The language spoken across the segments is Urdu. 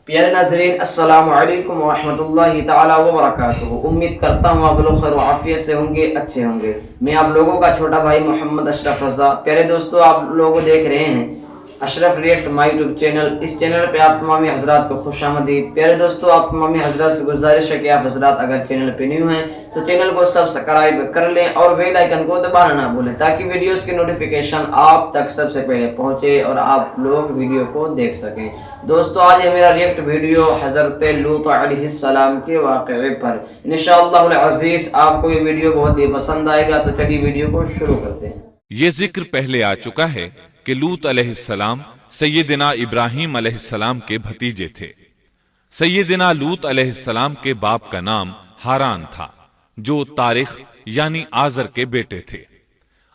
پیارے ناظرین السلام علیکم ورحمۃ اللہ تعالی وبرکاتہ۔ امید کرتا ہوں آپ لوگ خیر و عافیت سے ہوں گے، اچھے ہوں گے۔ میں آپ لوگوں کا چھوٹا بھائی محمد اشرف رضا۔ پیارے دوستو، آپ لوگ دیکھ رہے ہیں Ashraf react my YouTube channel. اس چینل پہ آپ تمام حضرات کو خوش آمدید۔ پیارے دوستو، آپ تمام حضرات سے گزارش ہے کہ آپ حضرات اگر چینل پہ نیو ہیں تو چینل کو سبسکرائب کر لیں اور بیل آئیکن کو دبانا نہ بھولیں تاکہ ویڈیوز کی نوٹیفیکیشن آپ تک سب سے پہلے پہنچے اور آپ لوگ ویڈیو کو دیکھ سکیں۔ دوستو، آج ہے میرا ریئیکٹ ویڈیو حضرت لوط علیہ السلام کے واقعے پر۔ انشاءاللہ العزیز آپ کو یہ ویڈیو بہت ہی پسند آئے گا، تو چلیے ویڈیو کو شروع کرتے ہیں۔ یہ ذکر پہلے آ چکا ہے کہ لوط علیہ السلام سیدنا ابراہیم علیہ السلام کے بھتیجے تھے۔ سیدنا لوط علیہ السلام کے باپ کا نام ہاران تھا، جو تارخ یعنی آزر کے بیٹے تھے۔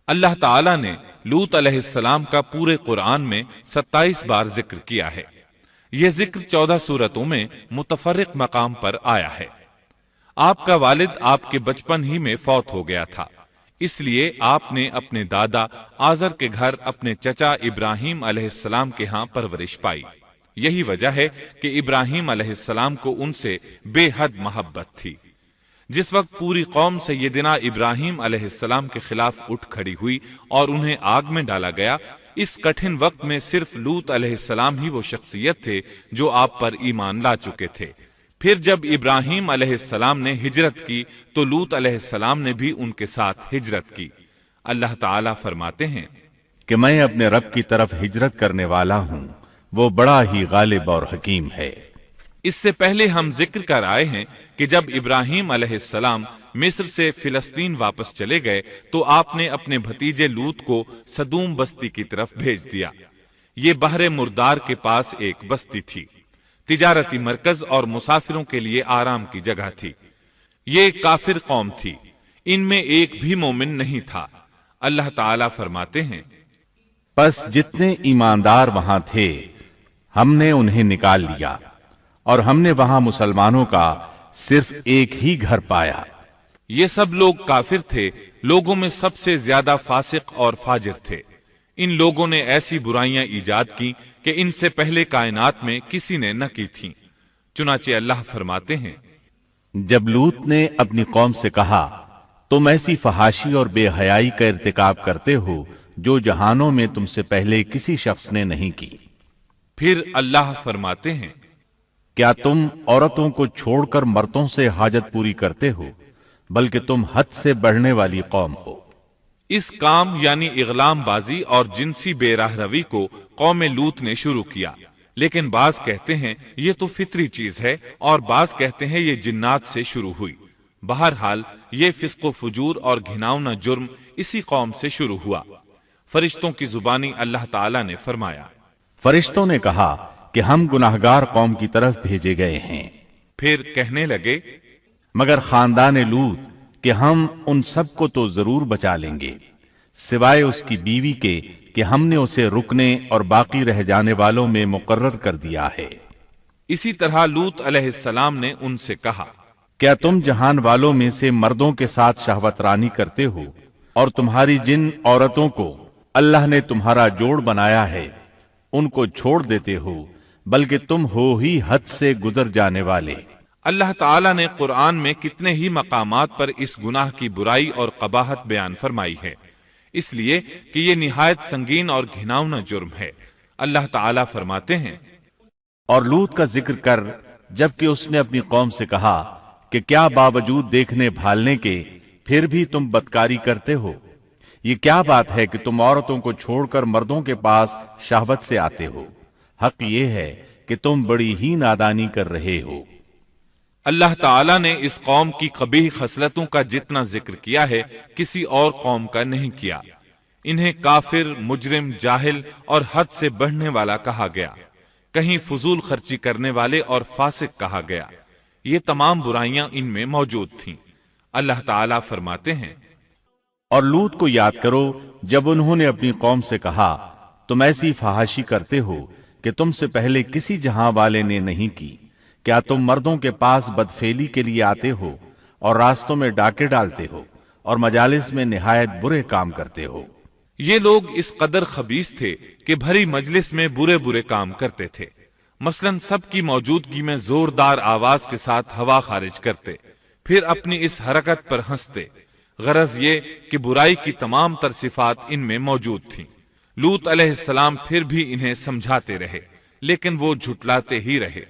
اللہ تعالیٰ نے لوط علیہ السلام کا پورے قرآن میں 27 بار ذکر کیا ہے۔ یہ ذکر 14 سورتوں میں متفرق مقام پر آیا ہے۔ آپ کا والد آپ کے بچپن ہی میں فوت ہو گیا تھا، اس لیے آپ نے اپنے دادا آزر کے گھر اپنے چچا ابراہیم علیہ السلام کے ہاں پرورش پائی۔ یہی وجہ ہے کہ ابراہیم علیہ السلام کو ان سے بے حد محبت تھی۔ جس وقت پوری قوم سیدنا ابراہیم علیہ السلام کے خلاف اٹھ کھڑی ہوئی اور انہیں آگ میں ڈالا گیا، اس کٹھن وقت میں صرف لوط علیہ السلام ہی وہ شخصیت تھے جو آپ پر ایمان لا چکے تھے۔ پھر جب ابراہیم علیہ السلام نے ہجرت کی تو لوط علیہ السلام نے بھی ان کے ساتھ ہجرت کی۔ اللہ تعالیٰ فرماتے ہیں کہ میں اپنے رب کی طرف ہجرت کرنے والا ہوں، وہ بڑا ہی غالب اور حکیم ہے۔ اس سے پہلے ہم ذکر کر آئے ہیں کہ جب ابراہیم علیہ السلام مصر سے فلسطین واپس چلے گئے تو آپ نے اپنے بھتیجے لوط کو سدوم بستی کی طرف بھیج دیا۔ یہ بحر مردار کے پاس ایک بستی تھی، تجارتی مرکز اور مسافروں کے لیے آرام کی جگہ تھی۔ یہ کافر قوم تھی، ان میں ایک بھی مومن نہیں تھا۔ اللہ تعالیٰ فرماتے ہیں پس جتنے ایماندار وہاں تھے ہم نے انہیں نکال لیا، اور ہم نے وہاں مسلمانوں کا صرف ایک ہی گھر پایا۔ یہ سب لوگ کافر تھے، لوگوں میں سب سے زیادہ فاسق اور فاجر تھے۔ ان لوگوں نے ایسی برائیاں ایجاد کی کہ ان سے پہلے کائنات میں کسی نے نہ کی تھیں۔ چنانچہ اللہ فرماتے ہیں جب لوط نے اپنی قوم سے کہا تم ایسی فحاشی اور بے حیائی کا ارتکاب کرتے ہو جو جہانوں میں تم سے پہلے کسی شخص نے نہیں کی۔ پھر اللہ فرماتے ہیں کیا تم عورتوں کو چھوڑ کر مردوں سے حاجت پوری کرتے ہو، بلکہ تم حد سے بڑھنے والی قوم ہو۔ اس کام یعنی اغلام بازی اور جنسی بے راہ روی کو قوم لوط نے شروع کیا، لیکن بعض کہتے ہیں یہ تو فطری چیز ہے اور بعض کہتے ہیں یہ جنات سے شروع ہوئی۔ بہرحال یہ فسق و فجور اور گھناؤنا جرم اسی قوم سے شروع ہوا۔ فرشتوں کی زبانی اللہ تعالیٰ نے فرمایا فرشتوں نے کہا کہ ہم گناہگار قوم کی طرف بھیجے گئے ہیں۔ پھر کہنے لگے مگر خاندان لوط کہ ہم ان سب کو تو ضرور بچا لیں گے، سوائے اس کی بیوی کے کہ ہم نے اسے رکنے اور باقی رہ جانے والوں میں مقرر کر دیا ہے۔ اسی طرح لوط علیہ السلام نے ان سے کہا کیا تم جہان والوں میں سے مردوں کے ساتھ شہوت رانی کرتے ہو، اور تمہاری جن عورتوں کو اللہ نے تمہارا جوڑ بنایا ہے ان کو چھوڑ دیتے ہو، بلکہ تم ہو ہی حد سے گزر جانے والے۔ اللہ تعالیٰ نے قرآن میں کتنے ہی مقامات پر اس گناہ کی برائی اور قباحت بیان فرمائی ہے، اس لیے کہ یہ نہایت سنگین اور گھناؤنا جرم ہے۔ اللہ تعالیٰ فرماتے ہیں اور لوط کا ذکر کر جبکہ اس نے اپنی قوم سے کہا کہ کیا باوجود دیکھنے بھالنے کے پھر بھی تم بدکاری کرتے ہو؟ یہ کیا بات ہے کہ تم عورتوں کو چھوڑ کر مردوں کے پاس شہوت سے آتے ہو؟ حق یہ ہے کہ تم بڑی ہی نادانی کر رہے ہو۔ اللہ تعالیٰ نے اس قوم کی قبیح خصلتوں کا جتنا ذکر کیا ہے کسی اور قوم کا نہیں کیا۔ انہیں کافر، مجرم، جاہل اور حد سے بڑھنے والا کہا گیا، کہیں فضول خرچی کرنے والے اور فاسق کہا گیا۔ یہ تمام برائیاں ان میں موجود تھیں۔ اللہ تعالیٰ فرماتے ہیں اور لوط کو یاد کرو جب انہوں نے اپنی قوم سے کہا تم ایسی فحاشی کرتے ہو کہ تم سے پہلے کسی جہاں والے نے نہیں کی۔ کیا تم مردوں کے پاس بدفعلی کے لیے آتے ہو اور راستوں میں ڈاکے ڈالتے ہو اور مجالس میں نہایت برے کام کرتے ہو؟ یہ لوگ اس قدر خبیث تھے کہ بھری مجلس میں برے برے کام کرتے تھے۔ مثلاً سب کی موجودگی میں زوردار آواز کے ساتھ ہوا خارج کرتے، پھر اپنی اس حرکت پر ہنستے۔ غرض یہ کہ برائی کی تمام تر صفات ان میں موجود تھیں۔ لوط علیہ السلام پھر بھی انہیں سمجھاتے رہے، لیکن وہ جھٹلاتے ہی رہے۔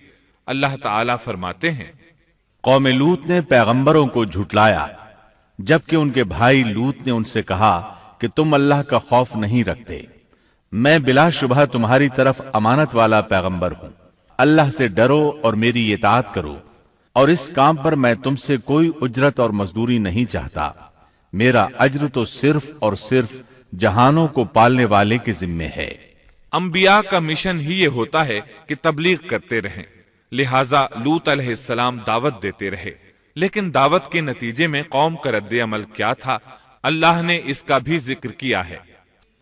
اللہ تعالیٰ فرماتے ہیں، قوم لوط نے پیغمبروں کو جھٹلایا، جبکہ ان کے بھائی لوط نے ان سے کہا کہ تم اللہ کا خوف نہیں رکھتے۔ میں بلا شبہ تمہاری طرف امانت والا پیغمبر ہوں۔ اللہ سے ڈرو اور میری اطاعت کرو، اور اس کام پر میں تم سے کوئی اجرت اور مزدوری نہیں چاہتا۔ میرا اجر تو صرف اور صرف جہانوں کو پالنے والے کے ذمے ہے۔ انبیاء کا مشن ہی یہ ہوتا ہے کہ تبلیغ کرتے رہیں، لہٰذا لوط علیہ السلام دعوت دیتے رہے، لیکن دعوت کے نتیجے میں قوم کا رد عمل کیا تھا، اللہ نے اس کا بھی ذکر کیا ہے۔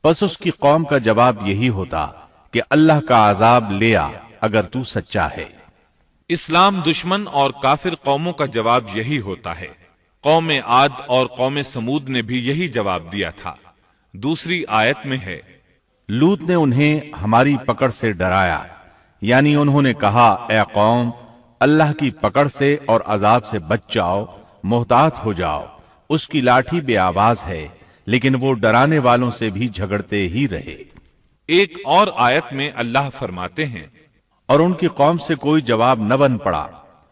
پس اس کی قوم کا جواب یہی ہوتا کہ اللہ کا عذاب لے آ اگر تو سچا ہے۔ اسلام دشمن اور کافر قوموں کا جواب یہی ہوتا ہے۔ قوم عاد اور قوم سمود نے بھی یہی جواب دیا تھا۔ دوسری آیت میں ہے، لوط نے انہیں ہماری پکڑ سے ڈرایا، یعنی انہوں نے کہا اے قوم، اللہ کی پکڑ سے اور عذاب سے بچ جاؤ، محتاط ہو جاؤ۔ اس کی لاٹھی بے آواز ہے، لیکن وہ ڈرانے والوں سے بھی جھگڑتے ہی رہے۔ ایک اور آیت میں اللہ فرماتے ہیں، اور ان کی قوم سے کوئی جواب نہ بن پڑا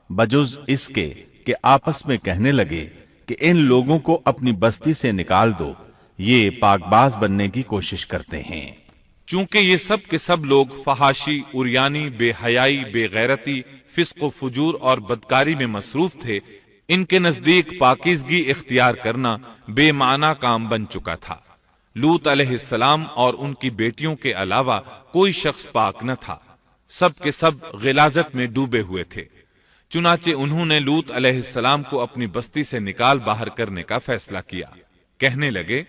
بجز اس کے کہ آپس میں کہنے لگے کہ ان لوگوں کو اپنی بستی سے نکال دو، یہ پاک باز بننے کی کوشش کرتے ہیں۔ چونکہ یہ سب کے سب لوگ فحاشی، عریانی، بے حیائی، بے غیرتی، فسق و فجور اور بدکاری میں مصروف تھے، ان کے نزدیک پاکیزگی اختیار کرنا بے معنی کام بن چکا تھا۔ لوط علیہ السلام اور ان کی بیٹیوں کے علاوہ کوئی شخص پاک نہ تھا، سب کے سب غلاظت میں ڈوبے ہوئے تھے۔ چنانچہ انہوں نے لوط علیہ السلام کو اپنی بستی سے نکال باہر کرنے کا فیصلہ کیا۔ کہنے لگے،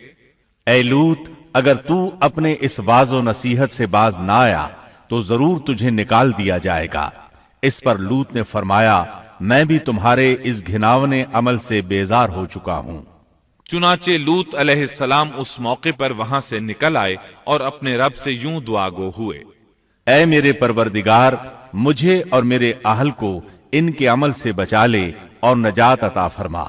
اے لوط، اگر تو اپنے اس واعظ و نصیحت سے باز نہ آیا تو ضرور تجھے نکال دیا جائے گا۔ اس پر لوط نے فرمایا، میں بھی تمہارے اس گھناونے عمل سے بیزار ہو چکا ہوں۔ چنانچہ لوط علیہ السلام اس موقع پر وہاں سے نکل آئے اور اپنے رب سے یوں دعا گو ہوئے، اے میرے پروردگار، مجھے اور میرے اہل کو ان کے عمل سے بچا لے اور نجات عطا فرما۔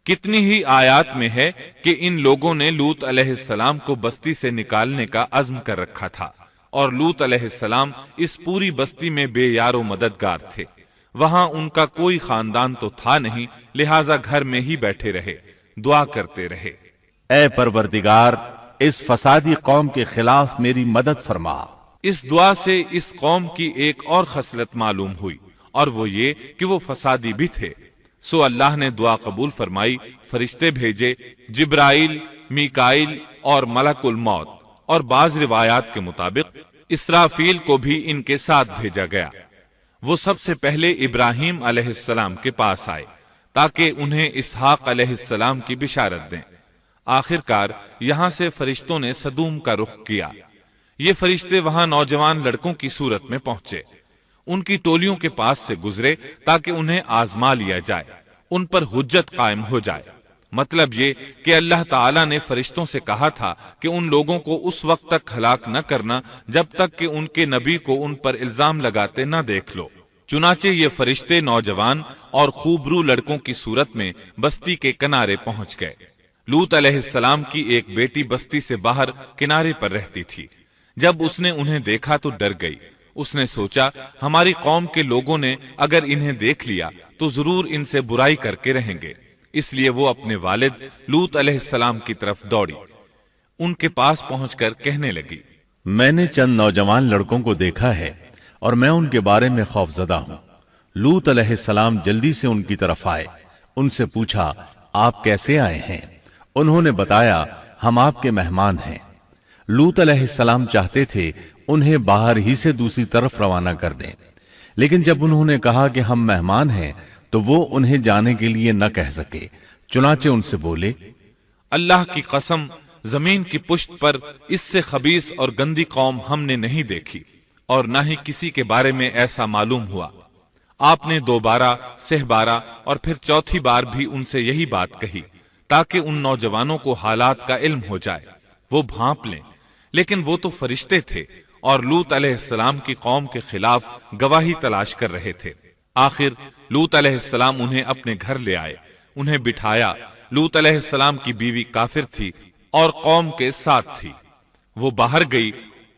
کتنی ہی آیات میں ہے کہ ان لوگوں نے لوط علیہ السلام کو بستی سے نکالنے کا عزم کر رکھا تھا، اور لوط علیہ السلام اس پوری بستی میں بے یار و مددگار تھے۔ وہاں ان کا کوئی خاندان تو تھا نہیں، لہٰذا گھر میں ہی بیٹھے رہے، دعا کرتے رہے، اے پروردگار، اس فسادی قوم کے خلاف میری مدد فرما۔ اس دعا سے اس قوم کی ایک اور خصلت معلوم ہوئی، اور وہ یہ کہ وہ فسادی بھی تھے۔ سو اللہ نے دعا قبول فرمائی، فرشتے بھیجے، جبرائیل، میکائیل اور ملک الموت، اور بعض روایات کے مطابق اسرافیل کو بھی ان کے ساتھ بھیجا گیا۔ وہ سب سے پہلے ابراہیم علیہ السلام کے پاس آئے تاکہ انہیں اسحاق علیہ السلام کی بشارت دیں۔ آخرکار یہاں سے فرشتوں نے سدوم کا رخ کیا۔ یہ فرشتے وہاں نوجوان لڑکوں کی صورت میں پہنچے، ان کی ٹولیوں کے پاس سے گزرے تاکہ انہیں آزما لیا جائے، ان پر حجت قائم ہو جائے۔ مطلب یہ کہ اللہ تعالیٰ نے فرشتوں سے کہا تھا کہ ان لوگوں کو اس وقت تک ہلاک نہ کرنا جب تک کہ ان کے نبی کو ان پر الزام لگاتے نہ دیکھ لو۔ چنانچہ یہ فرشتے نوجوان اور خوبرو لڑکوں کی صورت میں بستی کے کنارے پہنچ گئے۔ لوط علیہ السلام کی ایک بیٹی بستی سے باہر کنارے پر رہتی تھی۔ جب اس نے انہیں دیکھا تو ڈر گئی۔ اس نے سوچا، ہماری قوم کے لوگوں نے اگر انہیں دیکھ لیا تو ضرور ان سے برائی کر کے رہیں گے، اس لیے وہ اپنے والد لوط علیہ السلام کی طرف دوڑی، ان کے پاس پہنچ کر کہنے لگی، میں نے چند نوجوان لڑکوں کو دیکھا ہے اور میں ان کے بارے میں خوف زدہ ہوں۔ لوط علیہ السلام جلدی سے ان کی طرف آئے، ان سے پوچھا، آپ کیسے آئے ہیں؟ انہوں نے بتایا، ہم آپ کے مہمان ہیں۔ لوط علیہ السلام چاہتے تھے انہیں باہر ہی سے دوسری طرف روانہ کر دیں، لیکن جب انہوں نے کہا کہ ہم مہمان ہیں تو وہ انہیں جانے کے لیے نہ کہہ سکے، چنانچہ ان سے بولے، اللہ کی قسم، زمین کی پشت پر اس سے خبیث اور گندی قوم ہم نے نہیں دیکھی، اور نہ ہی کسی کے بارے میں ایسا معلوم ہوا۔ آپ نے 2 بار، 3 بار اور پھر 4تھی بار بھی ان سے یہی بات کہی تاکہ ان نوجوانوں کو حالات کا علم ہو جائے، وہ بھانپ لیں، لیکن وہ تو فرشتے تھے اور لوط علیہ السلام کی قوم کے خلاف گواہی تلاش کر رہے تھے۔ آخر لوط علیہ السلام انہیں اپنے گھر لے آئے، انہیں بٹھایا۔ لوط علیہ السلام کی بیوی کافر تھی اور قوم کے ساتھ تھی۔ وہ باہر گئی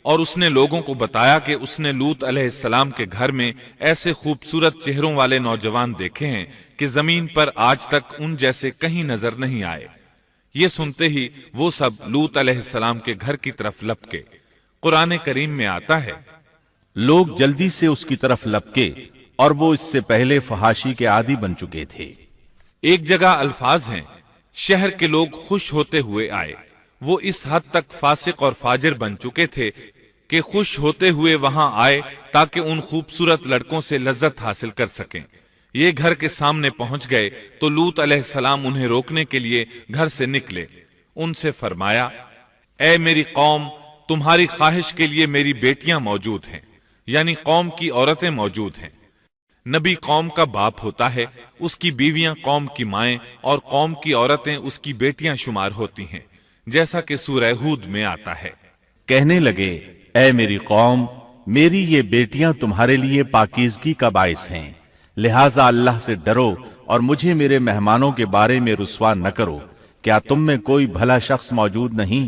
اور اس نے لوگوں کو بتایا کہ اس نے لوط علیہ السلام کے گھر میں ایسے خوبصورت چہروں والے نوجوان دیکھے ہیں کہ زمین پر آج تک ان جیسے کہیں نظر نہیں آئے۔ یہ سنتے ہی وہ سب لوط علیہ السلام کے گھر کی طرف لپکے۔ قرآن کریم میں آتا ہے، لوگ جلدی سے اس کی طرف لپکے اور وہ اس سے پہلے فحاشی کے عادی بن چکے تھے۔ ایک جگہ الفاظ ہیں، شہر کے لوگ خوش ہوتے ہوئے آئے۔ وہ اس حد تک فاسق اور فاجر بن چکے تھے کہ خوش ہوتے ہوئے وہاں آئے تاکہ ان خوبصورت لڑکوں سے لذت حاصل کر سکیں۔ یہ گھر کے سامنے پہنچ گئے تو لوط علیہ السلام انہیں روکنے کے لیے گھر سے نکلے۔ ان سے فرمایا، اے میری قوم، تمہاری خواہش کے لیے میری بیٹیاں موجود ہیں، یعنی قوم کی عورتیں موجود ہیں۔ نبی قوم کا باپ ہوتا ہے، اس کی بیویاں قوم کی مائیں اور قوم کی عورتیں اس کی بیٹیاں شمار ہوتی ہیں، جیسا کہ سورہ ہود میں آتا ہے۔ کہنے لگے، اے میری قوم، میری یہ بیٹیاں تمہارے لیے پاکیزگی کا باعث ہیں، لہٰذا اللہ سے ڈرو اور مجھے میرے مہمانوں کے بارے میں رسوا نہ کرو۔ کیا تم میں کوئی بھلا شخص موجود نہیں؟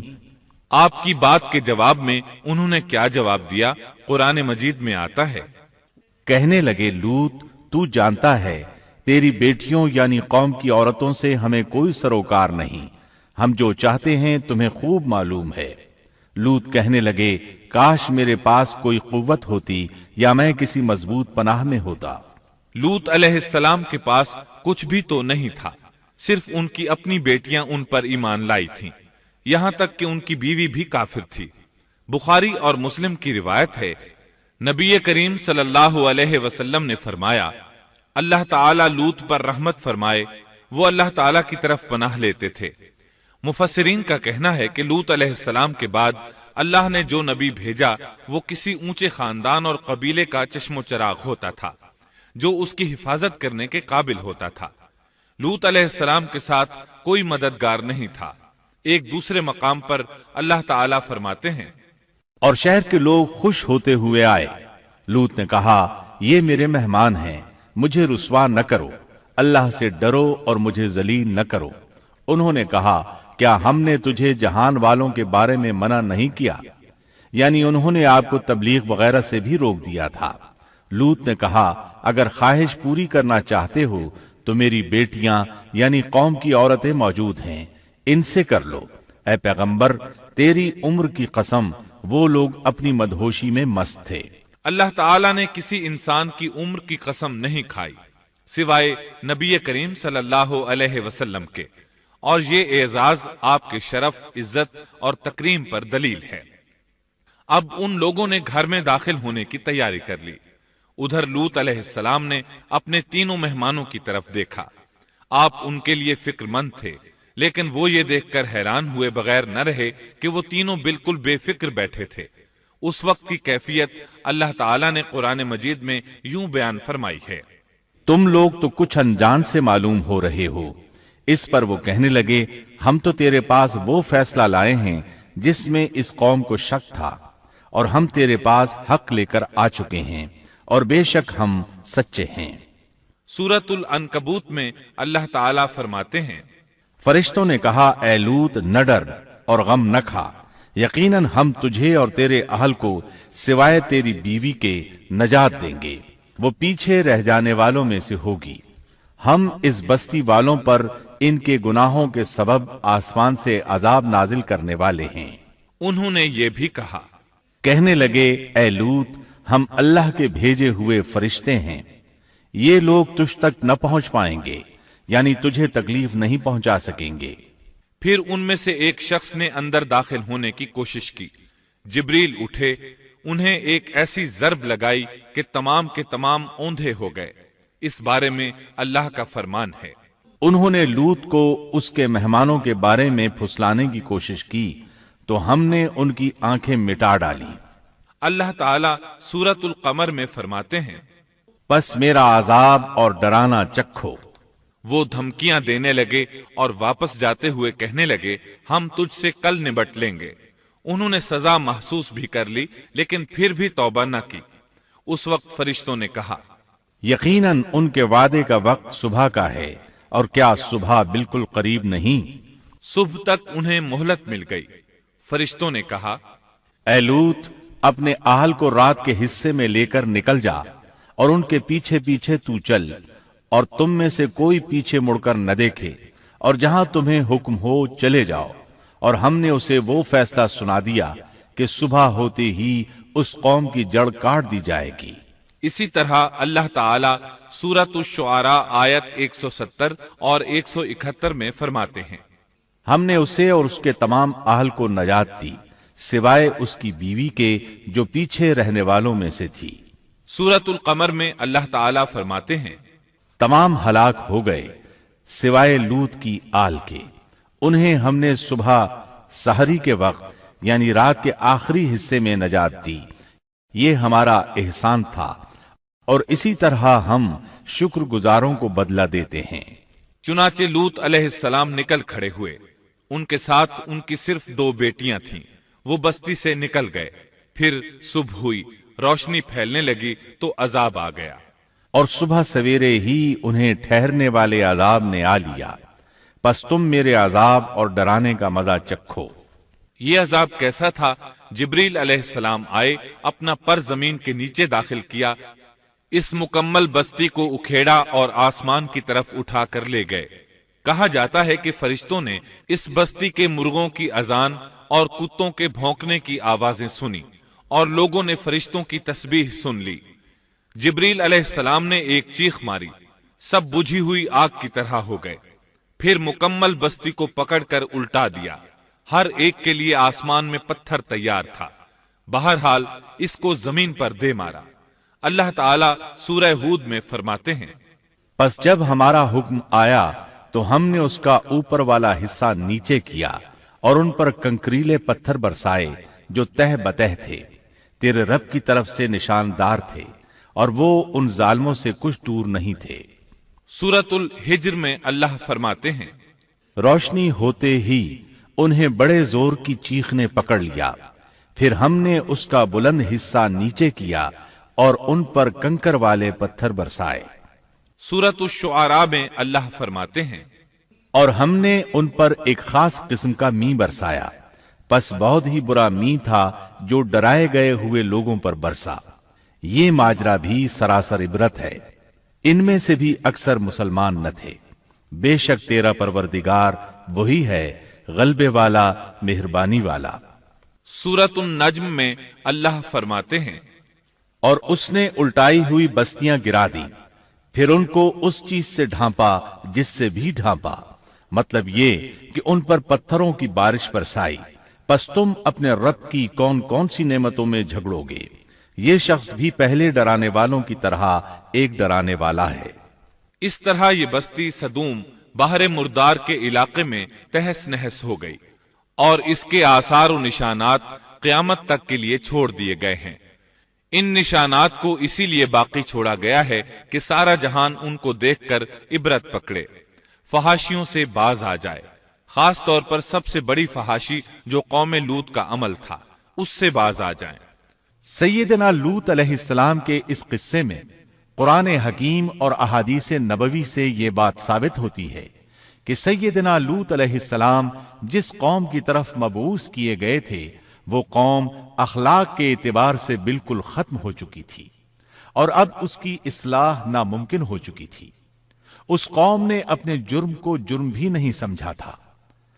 آپ کی بات کے جواب میں انہوں نے کیا جواب دیا؟ قرآن مجید میں آتا ہے، کہنے لگے، لوط، تو جانتا ہے تیری بیٹیوں یعنی قوم کی عورتوں سے ہمیں کوئی سروکار نہیں، ہم جو چاہتے ہیں تمہیں خوب معلوم ہے۔ لوط کہنے لگے، کاش میرے پاس کوئی قوت ہوتی یا میں کسی مضبوط پناہ میں ہوتا۔ لوط علیہ السلام کے پاس کچھ بھی تو نہیں تھا، صرف ان کی اپنی بیٹیاں ان پر ایمان لائی تھیں، یہاں تک کہ ان کی بیوی بھی کافر تھی۔ بخاری اور مسلم کی روایت ہے، نبی کریم صلی اللہ علیہ وسلم نے فرمایا، اللہ تعالی لوط پر رحمت فرمائے، وہ اللہ تعالی کی طرف پناہ لیتے تھے۔ مفسرین کا کہنا ہے کہ لوط علیہ السلام کے بعد اللہ نے جو نبی بھیجا وہ کسی اونچے خاندان اور قبیلے کا چشم و چراغ ہوتا تھا جو اس کی حفاظت کرنے کے قابل ہوتا تھا۔ لوط علیہ السلام کے ساتھ کوئی مددگار نہیں تھا۔ ایک دوسرے مقام پر اللہ تعالی فرماتے ہیں، اور شہر کے لوگ خوش ہوتے ہوئے آئے۔ لوط نے کہا، یہ میرے مہمان ہیں، مجھے رسوا نہ کرو، اللہ سے ڈرو اور مجھے ذلیل نہ کرو۔ انہوں نے کہا، کیا ہم نے تجھے جہان والوں کے بارے میں منع نہیں کیا؟ یعنی انہوں نے آپ کو تبلیغ وغیرہ سے بھی روک دیا تھا۔ لوط نے کہا، اگر خواہش پوری کرنا چاہتے ہو تو میری بیٹیاں یعنی قوم کی عورتیں موجود ہیں، ان سے کر لو۔ اے پیغمبر، تیری عمر کی قسم، وہ لوگ اپنی مدہوشی میں مست تھے۔ اللہ تعالیٰ نے کسی انسان کی عمر کی قسم نہیں کھائی سوائے نبی کریم صلی اللہ علیہ وسلم کے، اور یہ اعزاز آپ کے شرف، عزت اور تکریم پر دلیل ہے۔ اب ان لوگوں نے گھر میں داخل ہونے کی تیاری کر لی۔ ادھر لوط علیہ السلام نے اپنے تینوں مہمانوں کی طرف دیکھا۔ آپ ان کے لیے فکر مند تھے، لیکن وہ یہ دیکھ کر حیران ہوئے بغیر نہ رہے کہ وہ تینوں بالکل بے فکر بیٹھے تھے۔ اس وقت کی کیفیت اللہ تعالیٰ نے قرآن مجید میں یوں بیان فرمائی ہے، تم لوگ تو کچھ انجان سے معلوم ہو رہے ہو۔ اس پر وہ کہنے لگے، ہم تو تیرے پاس وہ فیصلہ لائے ہیں جس میں اس قوم کو شک تھا، اور ہم تیرے پاس حق لے کر آ چکے ہیں، اور بے شک ہم سچے ہیں۔ سورۃ العنکبوت میں اللہ تعالیٰ فرماتے ہیں، فرشتوں نے کہا، اے لوط، نہ ڈر اور غم نہ کھا، یقیناً ہم تجھے اور تیرے اہل کو سوائے تیری بیوی کے نجات دیں گے، وہ پیچھے رہ جانے والوں میں سے ہوگی۔ ہم اس بستی والوں پر ان کے گناہوں کے سبب آسمان سے عذاب نازل کرنے والے ہیں۔ انہوں نے یہ بھی کہا، کہنے لگے، اے لوط، ہم اللہ کے بھیجے ہوئے فرشتے ہیں، یہ لوگ تجھ تک نہ پہنچ پائیں گے، یعنی تجھے تکلیف نہیں پہنچا سکیں گے۔ پھر ان میں سے ایک شخص نے اندر داخل ہونے کی کوشش کی۔ جبریل اٹھے، انہیں ایک ایسی ضرب لگائی کہ تمام کے تمام اوندھے ہو گئے۔ اس بارے میں اللہ کا فرمان ہے، انہوں نے لوط کو اس کے مہمانوں کے بارے میں پھسلانے کی کوشش کی تو ہم نے ان کی آنکھیں مٹا ڈالی۔ اللہ تعالیٰ سورۃ القمر میں فرماتے ہیں، پس میرا عذاب اور ڈرانا چکھو۔ وہ دھمکیاں دینے لگے اور واپس جاتے ہوئے کہنے لگے، ہم تجھ سے کل نبٹ لیں گے۔ انہوں نے سزا محسوس بھی کر لی لیکن پھر بھی توبہ نہ کی۔ اس وقت فرشتوں نے کہا، یقیناً ان کے وعدے کا وقت صبح کا ہے، اور کیا صبح بالکل قریب نہیں؟ صبح تک انہیں مہلت مل گئی۔ فرشتوں نے کہا، اے لوط، اپنے اہل کو رات کے حصے میں لے کر نکل جا، اور ان کے پیچھے پیچھے تو چل، اور تم میں سے کوئی پیچھے مڑ کر نہ دیکھے، اور جہاں تمہیں حکم ہو چلے جاؤ۔ اور ہم نے اسے وہ فیصلہ سنا دیا کہ صبح ہوتے ہی اس قوم کی جڑ کاٹ دی جائے گی۔ اسی طرح اللہ تعالی سورۃ الشعراء آیت 170 اور 171 میں فرماتے ہیں، ہم نے اسے اور اس کے تمام اہل کو نجات دی، سوائے اس کی بیوی کے جو پیچھے رہنے والوں میں سے تھی۔ سورۃ القمر میں اللہ تعالی فرماتے ہیں، تمام ہلاک ہو گئے سوائے لوط کی آل کے، انہیں ہم نے صبح سحری کے وقت یعنی رات کے آخری حصے میں نجات دی، یہ ہمارا احسان تھا، اور اسی طرح ہم شکر گزاروں کو بدلہ دیتے ہیں۔ چنانچہ لوط علیہ السلام نکل کھڑے ہوئے، ان کے ساتھ ان کی صرف 2 بیٹیاں تھیں، وہ بستی سے نکل گئے۔ پھر صبح ہوئی، روشنی پھیلنے لگی تو عذاب آ گیا، اور صبح سویرے ہی انہیں ٹھہرنے والے عذاب نے آ لیا، پس تم میرے عذاب اور ڈرانے کا مزہ چکھو۔ یہ عذاب کیسا تھا؟ جبریل علیہ السلام آئے، اپنا پر زمین کے نیچے داخل کیا، اس مکمل بستی کو اکھیڑا اور آسمان کی طرف اٹھا کر لے گئے۔ کہا جاتا ہے کہ فرشتوں نے اس بستی کے مرغوں کی اذان اور کتوں کے بھونکنے کی آوازیں سنی، اور لوگوں نے فرشتوں کی تسبیح سن لی۔ جبریل علیہ السلام نے ایک چیخ ماری، سب بجھی ہوئی آگ کی طرح ہو گئے، پھر مکمل بستی کو پکڑ کر الٹا دیا، ہر ایک کے لیے آسمان میں پتھر تیار تھا، بہرحال اس کو زمین پر دے مارا۔ اللہ تعالیٰ سورہ ہود میں فرماتے ہیں، پس جب ہمارا حکم آیا تو ہم نے اس کا اوپر والا حصہ نیچے کیا، اور ان پر کنکریلے پتھر برسائے جو تہ بتہ تھے، تیرے رب کی طرف سے نشاندار تھے، اور وہ ان ظالموں سے کچھ دور نہیں تھے۔ سورۃ الحجر میں اللہ فرماتے ہیں، روشنی ہوتے ہی انہیں بڑے زور کی چیخ نے پکڑ لیا، پھر ہم نے اس کا بلند حصہ نیچے کیا اور ان پر کنکر والے پتھر برسائے۔ سورۃ الشعراء میں اللہ فرماتے ہیں، اور ہم نے ان پر ایک خاص قسم کا می برسایا، پس بہت ہی برا می تھا جو ڈرائے گئے ہوئے لوگوں پر برسا۔ یہ ماجرا بھی سراسر عبرت ہے، ان میں سے بھی اکثر مسلمان نہ تھے۔ بے شک تیرا پروردگار وہی ہے، غلبے والا، مہربانی والا۔ سورۃ النجم میں اللہ فرماتے ہیں، اور اس نے الٹائی ہوئی بستیاں گرا دی، پھر ان کو اس چیز سے ڈھانپا جس سے بھی ڈھانپا، مطلب یہ کہ ان پر پتھروں کی بارش برسائی۔ پس تم اپنے رب کی کون کون سی نعمتوں میں جھگڑو گے؟ یہ شخص بھی پہلے ڈرانے والوں کی طرح ایک ڈرانے والا ہے۔ اس طرح یہ بستی سدوم باہر مردار کے علاقے میں تہس نہس ہو گئی، اور اس کے آثار و نشانات قیامت تک کے لیے چھوڑ دیے گئے ہیں۔ ان نشانات کو اسی لیے باقی چھوڑا گیا ہے کہ سارا جہان ان کو دیکھ کر عبرت پکڑے، فحاشیوں سے باز آ جائے، خاص طور پر سب سے بڑی فحاشی جو قوم لوط کا عمل تھا، اس سے باز آ جائیں۔ سیدنا لوط علیہ السلام کے اس قصے میں قرآن حکیم اور احادیث نبوی سے یہ بات ثابت ہوتی ہے کہ سیدنا لوط علیہ السلام جس قوم کی طرف مبعوث کیے گئے تھے، وہ قوم اخلاق کے اعتبار سے بالکل ختم ہو چکی تھی، اور اب اس کی اصلاح ناممکن ہو چکی تھی۔ اس قوم نے اپنے جرم کو جرم بھی نہیں سمجھا تھا،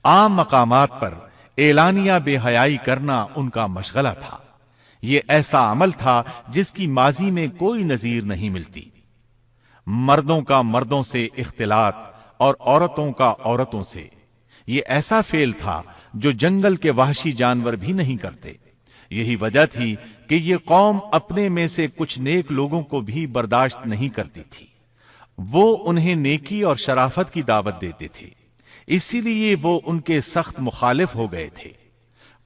عام مقامات پر اعلانیہ بے حیائی کرنا ان کا مشغلہ تھا۔ یہ ایسا عمل تھا جس کی ماضی میں کوئی نظیر نہیں ملتی۔ مردوں کا مردوں سے اختلاط اور عورتوں کا عورتوں سے، یہ ایسا فعل تھا جو جنگل کے وحشی جانور بھی نہیں کرتے۔ یہی وجہ تھی کہ یہ قوم اپنے میں سے کچھ نیک لوگوں کو بھی برداشت نہیں کرتی تھی، وہ انہیں نیکی اور شرافت کی دعوت دیتے تھے، اسی لیے وہ ان کے سخت مخالف ہو گئے تھے۔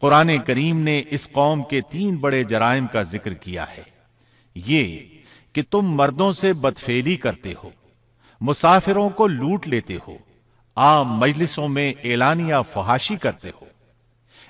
قرآن کریم نے اس قوم کے 3 بڑے جرائم کا ذکر کیا ہے۔ یہ کہ تم مردوں سے بدفعلی کرتے ہو، مسافروں کو لوٹ لیتے ہو، عام مجلسوں میں اعلانیہ فحاشی کرتے ہو،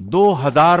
2000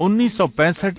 1965